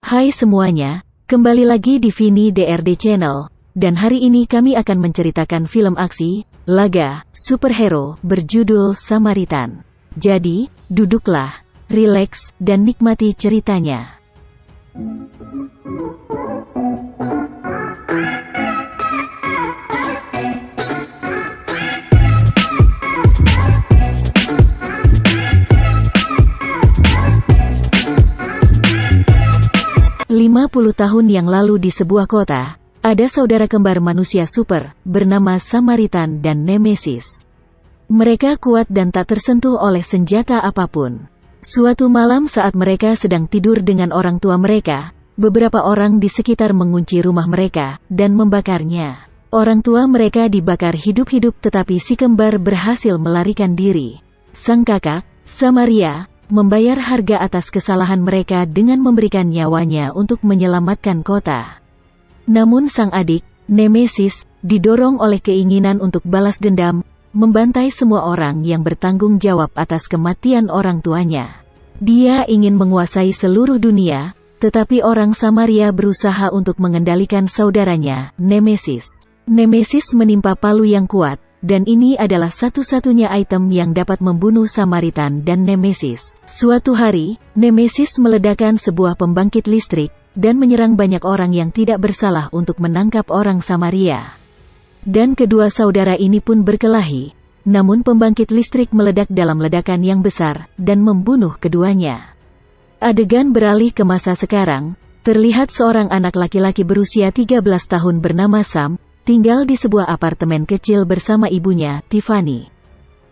Hai semuanya, kembali lagi di Vini DRD Channel, dan hari ini kami akan menceritakan film aksi, laga, superhero, berjudul Samaritan. Jadi, duduklah, rileks, dan nikmati ceritanya. Lima 50 tahun yang lalu di sebuah kota, ada saudara kembar manusia super, bernama Samaritan dan Nemesis. Mereka kuat dan tak tersentuh oleh senjata apapun. Suatu malam saat mereka sedang tidur dengan orang tua mereka, beberapa orang di sekitar mengunci rumah mereka, dan membakarnya. Orang tua mereka dibakar hidup-hidup tetapi si kembar berhasil melarikan diri. Sang kakak, Samaria, membayar harga atas kesalahan mereka dengan memberikan nyawanya untuk menyelamatkan kota. Namun sang adik, Nemesis, didorong oleh keinginan untuk balas dendam, membantai semua orang yang bertanggung jawab atas kematian orang tuanya. Dia ingin menguasai seluruh dunia, tetapi orang Samaria berusaha untuk mengendalikan saudaranya, Nemesis. Nemesis menimpa palu yang kuat, dan ini adalah satu-satunya item yang dapat membunuh Samaritan dan Nemesis. Suatu hari, Nemesis meledakkan sebuah pembangkit listrik, dan menyerang banyak orang yang tidak bersalah untuk menangkap orang Samaria. Dan kedua saudara ini pun berkelahi, namun pembangkit listrik meledak dalam ledakan yang besar, dan membunuh keduanya. Adegan beralih ke masa sekarang, terlihat seorang anak laki-laki berusia 13 tahun bernama Sam, tinggal di sebuah apartemen kecil bersama ibunya, Tiffany.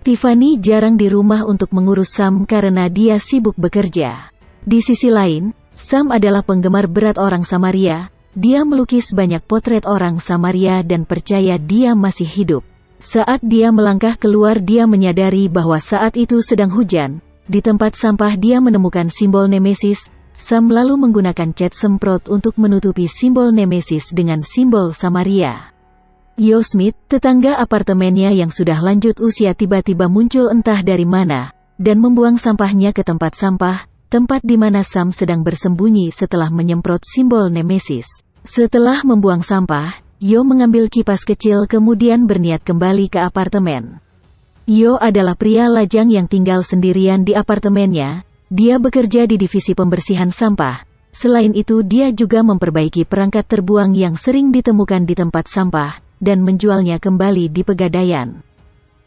Tiffany jarang di rumah untuk mengurus Sam karena dia sibuk bekerja. Di sisi lain, Sam adalah penggemar berat orang Samaria. Dia melukis banyak potret orang Samaria dan percaya dia masih hidup. Saat dia melangkah keluar, dia menyadari bahwa saat itu sedang hujan. Di tempat sampah dia menemukan simbol Nemesis. Sam lalu menggunakan cat semprot untuk menutupi simbol Nemesis dengan simbol Samaria. Yo Smith, tetangga apartemennya yang sudah lanjut usia, tiba-tiba muncul entah dari mana, dan membuang sampahnya ke tempat sampah, tempat di mana Sam sedang bersembunyi setelah menyemprot simbol Nemesis. Setelah membuang sampah, Yo mengambil kipas kecil kemudian berniat kembali ke apartemen. Yo adalah pria lajang yang tinggal sendirian di apartemennya. Dia bekerja di divisi pembersihan sampah. Selain itu, dia juga memperbaiki perangkat terbuang yang sering ditemukan di tempat sampah, dan menjualnya kembali di Pegadaian.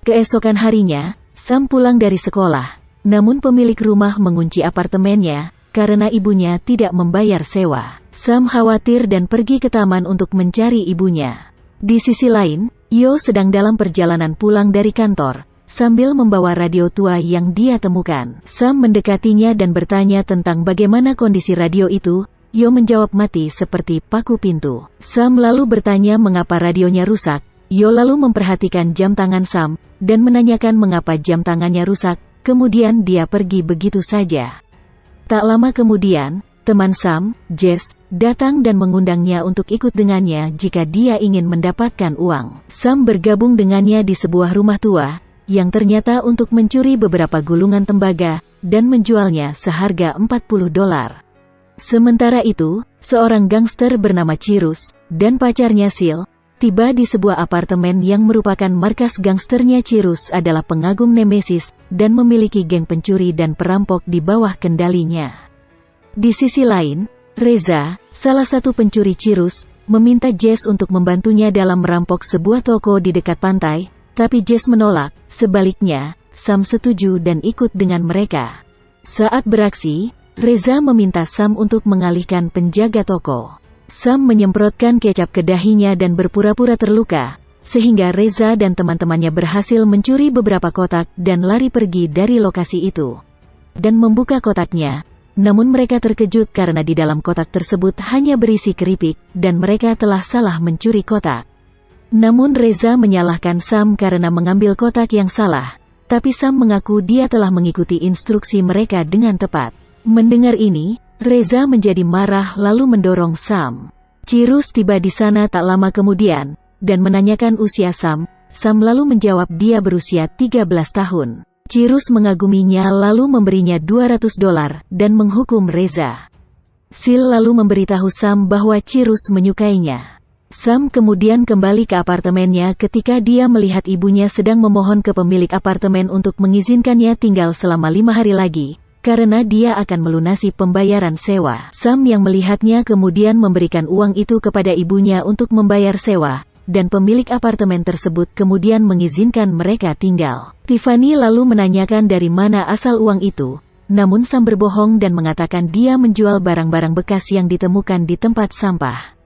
Keesokan harinya, Sam pulang dari sekolah, namun pemilik rumah mengunci apartemennya, karena ibunya tidak membayar sewa. Sam khawatir dan pergi ke taman untuk mencari ibunya. Di sisi lain, Yo sedang dalam perjalanan pulang dari kantor, sambil membawa radio tua yang dia temukan. Sam mendekatinya dan bertanya tentang bagaimana kondisi radio itu. Yo menjawab mati seperti paku pintu. Sam lalu bertanya mengapa radionya rusak. Yo lalu memperhatikan jam tangan Sam, dan menanyakan mengapa jam tangannya rusak, kemudian dia pergi begitu saja. Tak lama kemudian, teman Sam, Jess, datang dan mengundangnya untuk ikut dengannya jika dia ingin mendapatkan uang. Sam bergabung dengannya di sebuah rumah tua, yang ternyata untuk mencuri beberapa gulungan tembaga, dan menjualnya seharga $40. Sementara itu, seorang gangster bernama Cyrus, dan pacarnya Sil, tiba di sebuah apartemen yang merupakan markas gangsternya. Cyrus adalah pengagum Nemesis, dan memiliki geng pencuri dan perampok di bawah kendalinya. Di sisi lain, Reza, salah satu pencuri Cyrus, meminta Jess untuk membantunya dalam merampok sebuah toko di dekat pantai, tapi Jess menolak. Sebaliknya, Sam setuju dan ikut dengan mereka. Saat beraksi, Reza meminta Sam untuk mengalihkan penjaga toko. Sam menyemprotkan kecap ke dahinya dan berpura-pura terluka, sehingga Reza dan teman-temannya berhasil mencuri beberapa kotak dan lari pergi dari lokasi itu. Dan membuka kotaknya, namun mereka terkejut karena di dalam kotak tersebut hanya berisi keripik, dan mereka telah salah mencuri kotak. Namun Reza menyalahkan Sam karena mengambil kotak yang salah, tapi Sam mengaku dia telah mengikuti instruksi mereka dengan tepat. Mendengar ini, Reza menjadi marah lalu mendorong Sam. Cyrus tiba di sana tak lama kemudian, dan menanyakan usia Sam. Sam lalu menjawab dia berusia 13 tahun. Cyrus mengaguminya lalu memberinya $200 dan menghukum Reza. Sil lalu memberitahu Sam bahwa Cirus menyukainya. Sam kemudian kembali ke apartemennya ketika dia melihat ibunya sedang memohon ke pemilik apartemen untuk mengizinkannya tinggal selama 5 hari lagi, karena dia akan melunasi pembayaran sewa. Sam yang melihatnya kemudian memberikan uang itu kepada ibunya untuk membayar sewa, dan pemilik apartemen tersebut kemudian mengizinkan mereka tinggal. Tiffany lalu menanyakan dari mana asal uang itu, namun Sam berbohong dan mengatakan dia menjual barang-barang bekas yang ditemukan di tempat sampah.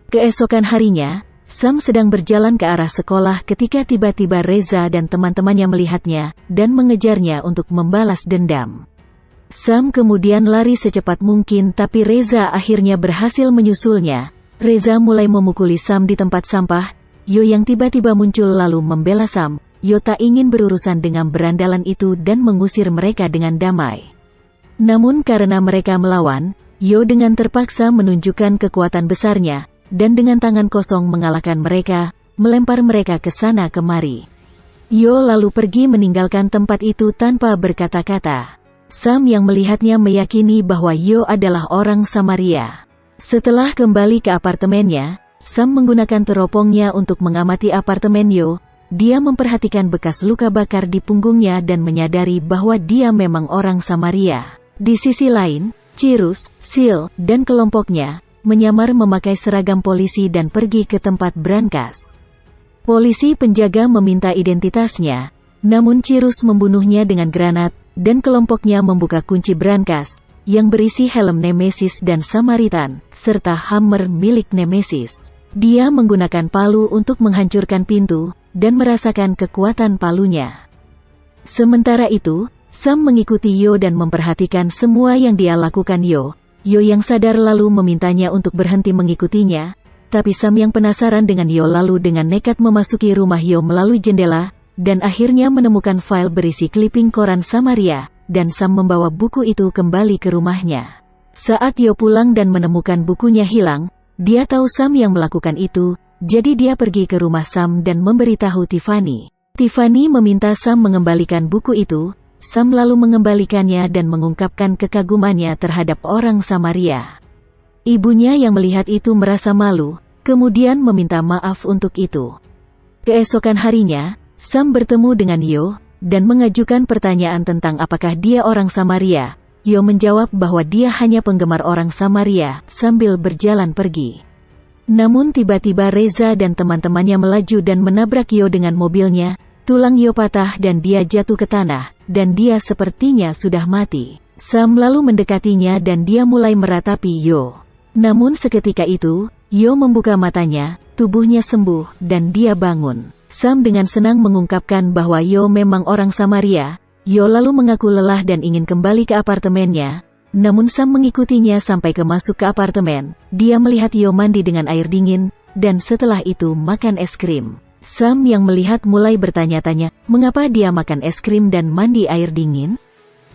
Keesokan harinya, Sam sedang berjalan ke arah sekolah ketika tiba-tiba Reza dan teman-temannya melihatnya dan mengejarnya untuk membalas dendam. Sam kemudian lari secepat mungkin tapi Reza akhirnya berhasil menyusulnya. Reza mulai memukuli Sam di tempat sampah. Yo yang tiba-tiba muncul lalu membela Sam. Yo tak ingin berurusan dengan berandalan itu dan mengusir mereka dengan damai. Namun karena mereka melawan, Yo dengan terpaksa menunjukkan kekuatan besarnya, dan dengan tangan kosong mengalahkan mereka, melempar mereka ke sana kemari. Yo lalu pergi meninggalkan tempat itu tanpa berkata-kata. Sam yang melihatnya meyakini bahwa Yo adalah orang Samaria. Setelah kembali ke apartemennya, Sam menggunakan teropongnya untuk mengamati apartemen Yo. Dia memperhatikan bekas luka bakar di punggungnya dan menyadari bahwa dia memang orang Samaria. Di sisi lain, Cirus, Sil, dan kelompoknya menyamar memakai seragam polisi dan pergi ke tempat brankas. Polisi penjaga meminta identitasnya, namun Cirus membunuhnya dengan granat, dan kelompoknya membuka kunci brankas, yang berisi helm Nemesis dan Samaritan, serta hammer milik Nemesis. Dia menggunakan palu untuk menghancurkan pintu, dan merasakan kekuatan palunya. Sementara itu, Sam mengikuti Yo dan memperhatikan semua yang dia lakukan Yo. Yo yang sadar lalu memintanya untuk berhenti mengikutinya, tapi Sam yang penasaran dengan Yo lalu dengan nekat memasuki rumah Yo melalui jendela, dan akhirnya menemukan file berisi kliping koran Samaria, dan Sam membawa buku itu kembali ke rumahnya. Saat Yo pulang dan menemukan bukunya hilang, dia tahu Sam yang melakukan itu, jadi dia pergi ke rumah Sam dan memberitahu Tiffany. Tiffany meminta Sam mengembalikan buku itu. Sam lalu mengembalikannya dan mengungkapkan kekagumannya terhadap orang Samaria. Ibunya yang melihat itu merasa malu, kemudian meminta maaf untuk itu. Keesokan harinya, Sam bertemu dengan Yo, dan mengajukan pertanyaan tentang apakah dia orang Samaria. Yo menjawab bahwa dia hanya penggemar orang Samaria, sambil berjalan pergi. Namun tiba-tiba Reza dan teman-temannya melaju dan menabrak Yo dengan mobilnya. Tulang Yo patah dan dia jatuh ke tanah, dan dia sepertinya sudah mati. Sam lalu mendekatinya dan dia mulai meratapi Yo. Namun seketika itu, Yo membuka matanya, tubuhnya sembuh, dan dia bangun. Sam dengan senang mengungkapkan bahwa Yo memang orang Samaria. Yo lalu mengaku lelah dan ingin kembali ke apartemennya. Namun Sam mengikutinya sampai masuk ke apartemen. Dia melihat Yo mandi dengan air dingin, dan setelah itu makan es krim. Sam yang melihat mulai bertanya-tanya, mengapa dia makan es krim dan mandi air dingin?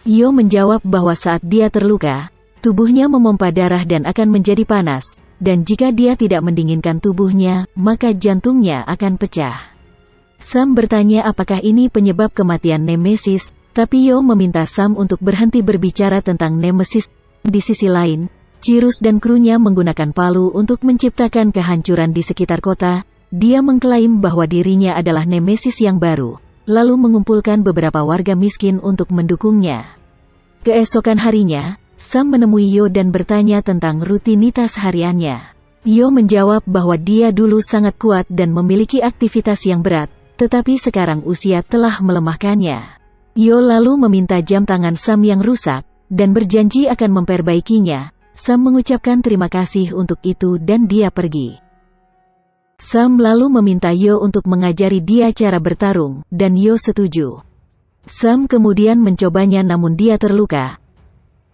Yo menjawab bahwa saat dia terluka, tubuhnya memompa darah dan akan menjadi panas, dan jika dia tidak mendinginkan tubuhnya, maka jantungnya akan pecah. Sam bertanya apakah ini penyebab kematian Nemesis, tapi Yo meminta Sam untuk berhenti berbicara tentang Nemesis. Di sisi lain, Cirus dan krunya menggunakan palu untuk menciptakan kehancuran di sekitar kota. Dia mengklaim bahwa dirinya adalah Nemesis yang baru, lalu mengumpulkan beberapa warga miskin untuk mendukungnya. Keesokan harinya, Sam menemui Yo dan bertanya tentang rutinitas hariannya. Yo menjawab bahwa dia dulu sangat kuat dan memiliki aktivitas yang berat, tetapi sekarang usia telah melemahkannya. Yo lalu meminta jam tangan Sam yang rusak, dan berjanji akan memperbaikinya. Sam mengucapkan terima kasih untuk itu dan dia pergi. Sam lalu meminta Yo untuk mengajari dia cara bertarung, dan Yo setuju. Sam kemudian mencobanya namun dia terluka.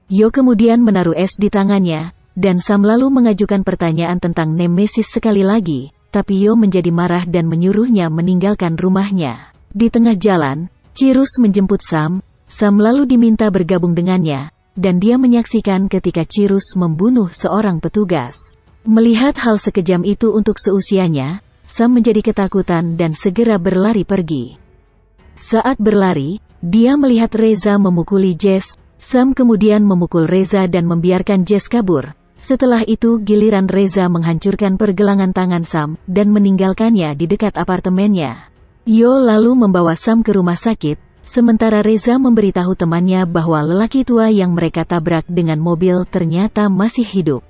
Yo kemudian menaruh es di tangannya, dan Sam lalu mengajukan pertanyaan tentang Nemesis sekali lagi, tapi Yo menjadi marah dan menyuruhnya meninggalkan rumahnya. Di tengah jalan, Cirus menjemput Sam. Sam lalu diminta bergabung dengannya, dan dia menyaksikan ketika Cirus membunuh seorang petugas. Melihat hal sekejam itu untuk seusianya, Sam menjadi ketakutan dan segera berlari pergi. Saat berlari, dia melihat Reza memukuli Jess, Sam kemudian memukul Reza dan membiarkan Jess kabur. Setelah itu giliran Reza menghancurkan pergelangan tangan Sam dan meninggalkannya di dekat apartemennya. Yo lalu membawa Sam ke rumah sakit, sementara Reza memberitahu temannya bahwa lelaki tua yang mereka tabrak dengan mobil ternyata masih hidup.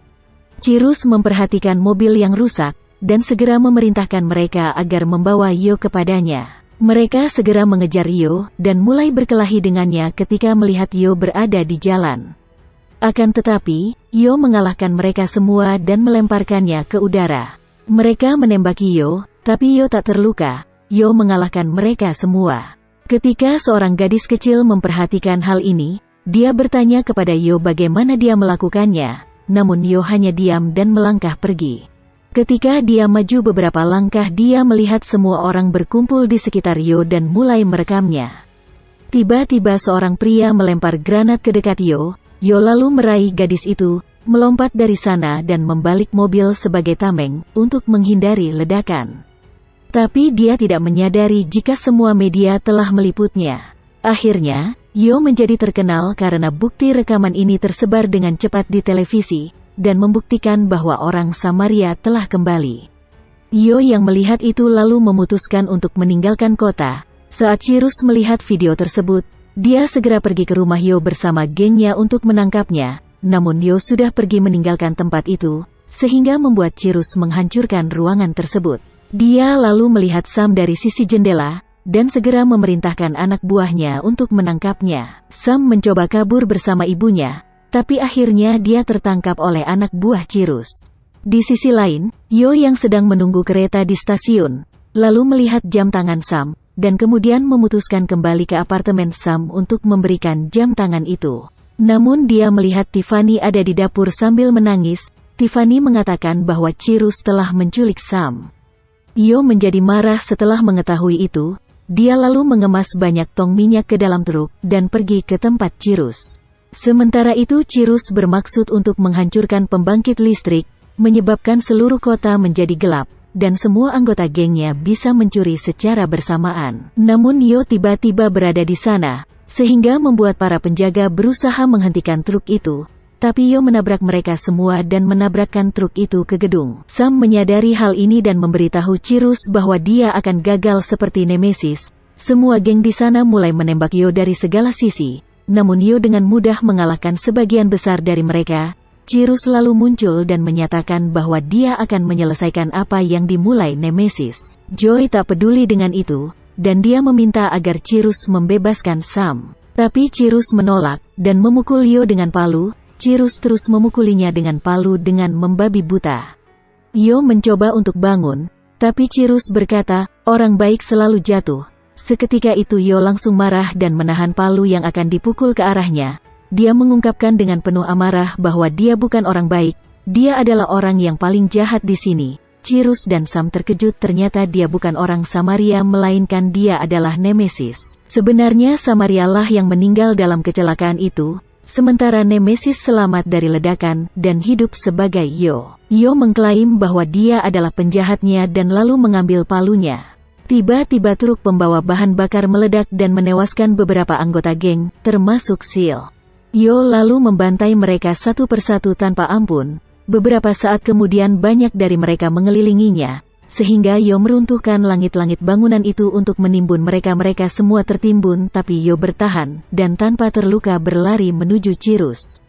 Cirus memperhatikan mobil yang rusak, dan segera memerintahkan mereka agar membawa Yo kepadanya. Mereka segera mengejar Yo, dan mulai berkelahi dengannya ketika melihat Yo berada di jalan. Akan tetapi, Yo mengalahkan mereka semua dan melemparkannya ke udara. Mereka menembaki Yo, tapi Yo tak terluka. Yo mengalahkan mereka semua. Ketika seorang gadis kecil memperhatikan hal ini, dia bertanya kepada Yo bagaimana dia melakukannya, namun Yo hanya diam dan melangkah pergi. Ketika dia maju beberapa langkah, dia melihat semua orang berkumpul di sekitar Yo dan mulai merekamnya. Tiba-tiba seorang pria melempar granat ke dekat Yo. Yo lalu meraih gadis itu, melompat dari sana dan membalik mobil sebagai tameng untuk menghindari ledakan. Tapi dia tidak menyadari jika semua media telah meliputnya. Akhirnya, Yo menjadi terkenal karena bukti rekaman ini tersebar dengan cepat di televisi, dan membuktikan bahwa orang Samaria telah kembali. Yo yang melihat itu lalu memutuskan untuk meninggalkan kota. Saat Cirus melihat video tersebut, dia segera pergi ke rumah Yo bersama gengnya untuk menangkapnya, namun Yo sudah pergi meninggalkan tempat itu, sehingga membuat Cirus menghancurkan ruangan tersebut. Dia lalu melihat Sam dari sisi jendela, dan segera memerintahkan anak buahnya untuk menangkapnya. Sam mencoba kabur bersama ibunya, tapi akhirnya dia tertangkap oleh anak buah Cirus. Di sisi lain, Yo yang sedang menunggu kereta di stasiun, lalu melihat jam tangan Sam, dan kemudian memutuskan kembali ke apartemen Sam untuk memberikan jam tangan itu. Namun dia melihat Tiffany ada di dapur sambil menangis. Tiffany mengatakan bahwa Cirus telah menculik Sam. Yo menjadi marah setelah mengetahui itu. Dia lalu mengemas banyak tong minyak ke dalam truk dan pergi ke tempat Cirus. Sementara itu Cirus bermaksud untuk menghancurkan pembangkit listrik, menyebabkan seluruh kota menjadi gelap, dan semua anggota gengnya bisa mencuri secara bersamaan. Namun Yo tiba-tiba berada di sana, sehingga membuat para penjaga berusaha menghentikan truk itu, tapi Yo menabrak mereka semua dan menabrakkan truk itu ke gedung. Sam menyadari hal ini dan memberitahu Cirus bahwa dia akan gagal seperti Nemesis. Semua geng di sana mulai menembak Yo dari segala sisi, namun Yo dengan mudah mengalahkan sebagian besar dari mereka. Cirus lalu muncul dan menyatakan bahwa dia akan menyelesaikan apa yang dimulai Nemesis. Joy tak peduli dengan itu, dan dia meminta agar Cirus membebaskan Sam. Tapi Cirus menolak, dan memukul Yo dengan palu. Cirus terus memukulinya dengan palu dengan membabi buta. Yo mencoba untuk bangun, tapi Cirus berkata, orang baik selalu jatuh. Seketika itu Yo langsung marah dan menahan palu yang akan dipukul ke arahnya. Dia mengungkapkan dengan penuh amarah bahwa dia bukan orang baik, dia adalah orang yang paling jahat di sini. Cirus dan Sam terkejut ternyata dia bukan orang Samaria melainkan dia adalah Nemesis. Sebenarnya Samaria lah yang meninggal dalam kecelakaan itu, sementara Nemesis selamat dari ledakan dan hidup sebagai Yo. Yo mengklaim bahwa dia adalah penjahatnya dan lalu mengambil palunya. Tiba-tiba truk pembawa bahan bakar meledak dan menewaskan beberapa anggota geng, termasuk Seal. Yo lalu membantai mereka satu persatu tanpa ampun. Beberapa saat kemudian banyak dari mereka mengelilinginya, sehingga Yo meruntuhkan langit-langit bangunan itu untuk menimbun mereka semua tertimbun, tapi Yo bertahan, dan tanpa terluka berlari menuju Cirus.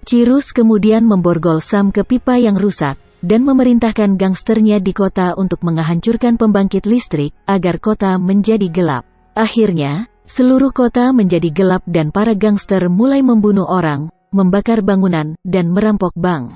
Cirus kemudian memborgol Sam ke pipa yang rusak, dan memerintahkan gangsternya di kota untuk menghancurkan pembangkit listrik, agar kota menjadi gelap. Akhirnya, seluruh kota menjadi gelap dan para gangster mulai membunuh orang, membakar bangunan, dan merampok bank.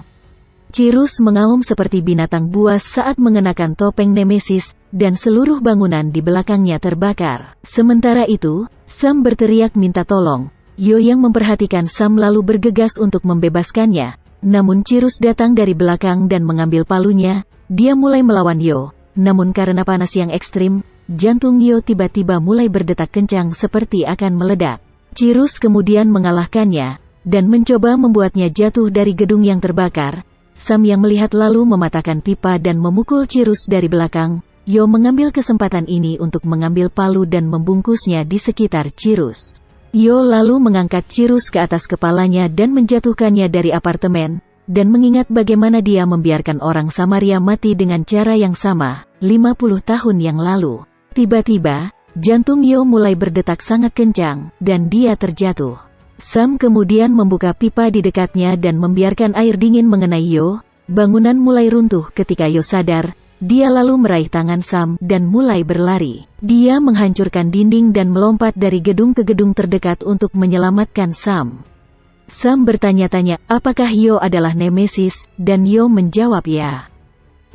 Cirus mengaum seperti binatang buas saat mengenakan topeng Nemesis, dan seluruh bangunan di belakangnya terbakar. Sementara itu, Sam berteriak minta tolong. Yo yang memperhatikan Sam lalu bergegas untuk membebaskannya, namun Cirus datang dari belakang dan mengambil palunya. Dia mulai melawan Yo, namun karena panas yang ekstrim, jantung Yo tiba-tiba mulai berdetak kencang seperti akan meledak. Cirus kemudian mengalahkannya, dan mencoba membuatnya jatuh dari gedung yang terbakar. Sam yang melihat lalu mematahkan pipa dan memukul Cirus dari belakang. Yo mengambil kesempatan ini untuk mengambil palu dan membungkusnya di sekitar Cirus. Yo lalu mengangkat Cirrus ke atas kepalanya dan menjatuhkannya dari apartemen, dan mengingat bagaimana dia membiarkan orang Samaria mati dengan cara yang sama, 50 tahun yang lalu. Tiba-tiba, jantung Yo mulai berdetak sangat kencang, dan dia terjatuh. Sam kemudian membuka pipa di dekatnya dan membiarkan air dingin mengenai Yo. Bangunan mulai runtuh ketika Yo sadar. Dia lalu meraih tangan Sam dan mulai berlari. Dia menghancurkan dinding dan melompat dari gedung ke gedung terdekat untuk menyelamatkan Sam. Sam bertanya-tanya, apakah Yo adalah Nemesis, dan Yo menjawab ya.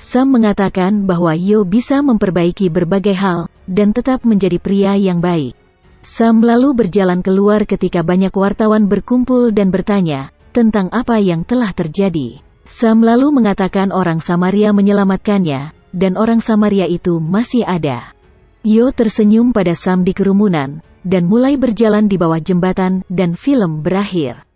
Sam mengatakan bahwa Yo bisa memperbaiki berbagai hal, dan tetap menjadi pria yang baik. Sam lalu berjalan keluar ketika banyak wartawan berkumpul dan bertanya tentang apa yang telah terjadi. Sam lalu mengatakan orang Samaria menyelamatkannya, dan orang Samaria itu masih ada. Yo tersenyum pada Sam di kerumunan, dan mulai berjalan di bawah jembatan, dan film berakhir.